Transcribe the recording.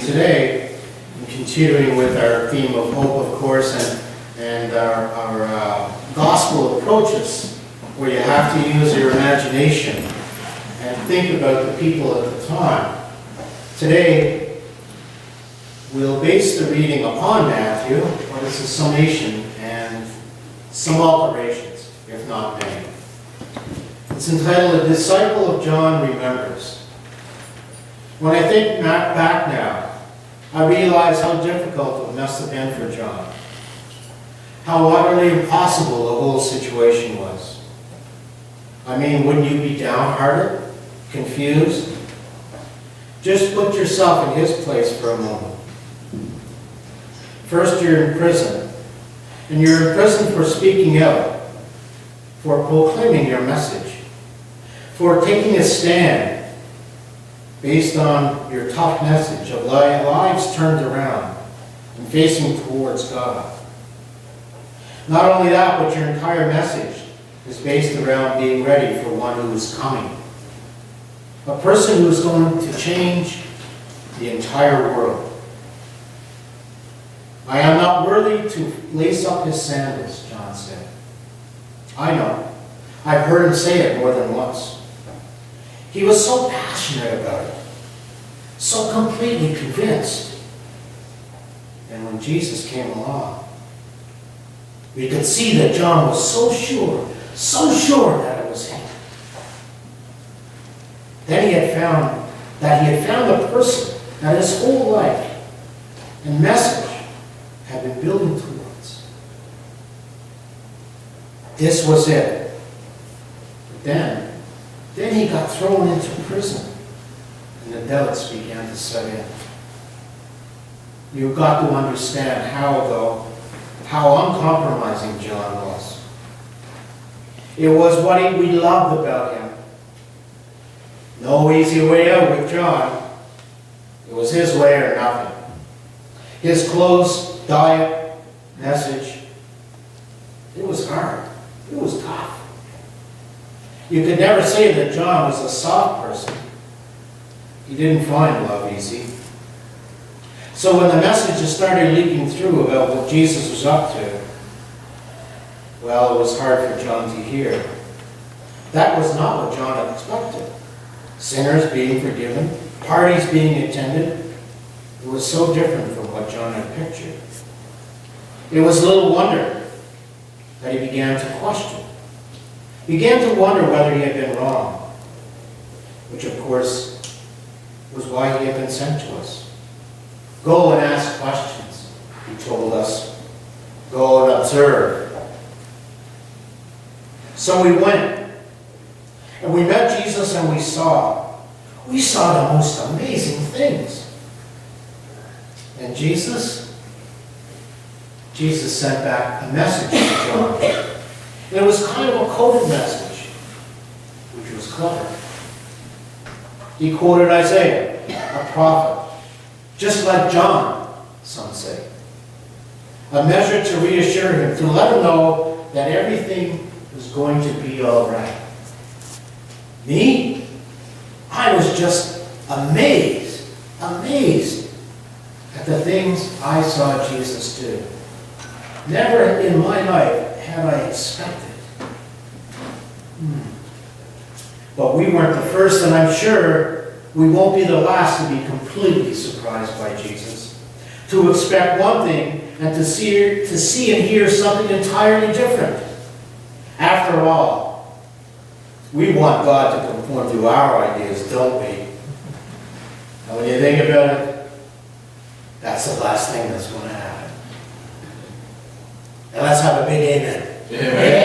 today, in continuing with our theme of hope, of course, and our gospel approaches, where you have to use your imagination and think about the people at the time. Today, we'll base the reading upon Matthew, but it's a summation and some alterations, if not many. It's entitled, "A Disciple of John Remembers." When I think back now, I realize how difficult it must have been for John. How utterly impossible the whole situation was. I mean, wouldn't you be downhearted, confused? Just put yourself in his place for a moment. First, you're in prison, and you're in prison for speaking out, for proclaiming your message, for taking a stand based on your tough message of lives turned around and facing towards God. Not only that, but your entire message is based around being ready for one who is coming. A person who is going to change the entire world. "I am not worthy to lace up his sandals," John said. I know. I've heard him say it more than once. He was so passionate about it, so completely convinced. And when Jesus came along, we could see that John was so sure that it was him. Then he had found the person that his whole life and message had been building towards. This was it. But then he got thrown into prison, and the doubts began to set in. You've got to understand how uncompromising John was. It was what we loved about him. No easy way out with John. It was his way or nothing. His clothes, diet, message. It was hard. It was tough. You could never say that John was a soft person. He didn't find love easy. So when the messages started leaking through about what Jesus was up to, well, it was hard for John to hear. That was not what John had expected. Sinners being forgiven, parties being attended. It was so different from what John had pictured. It was little wonder that he began to question. Began to wonder whether he had been wrong, which of course was why he had been sent to us. Go and ask questions, he told us. Go and observe. So we went, and we met Jesus, and we saw the most amazing things. And Jesus sent back a message to John. And it was kind of a coded message, which was clever. He quoted Isaiah, a prophet, just like John, some say. A measure to reassure him, to let him know that everything was going to be all right. Me? I was just amazed at the things I saw Jesus do. Never in my life had I expected. But we weren't the first, and I'm sure we won't be the last to be completely surprised by Jesus. To expect one thing and to see and hear something entirely different. After all, we want God to conform to our ideas, don't we? And when you think about it, that's the last thing that's going to happen. And let's have a big amen. Amen.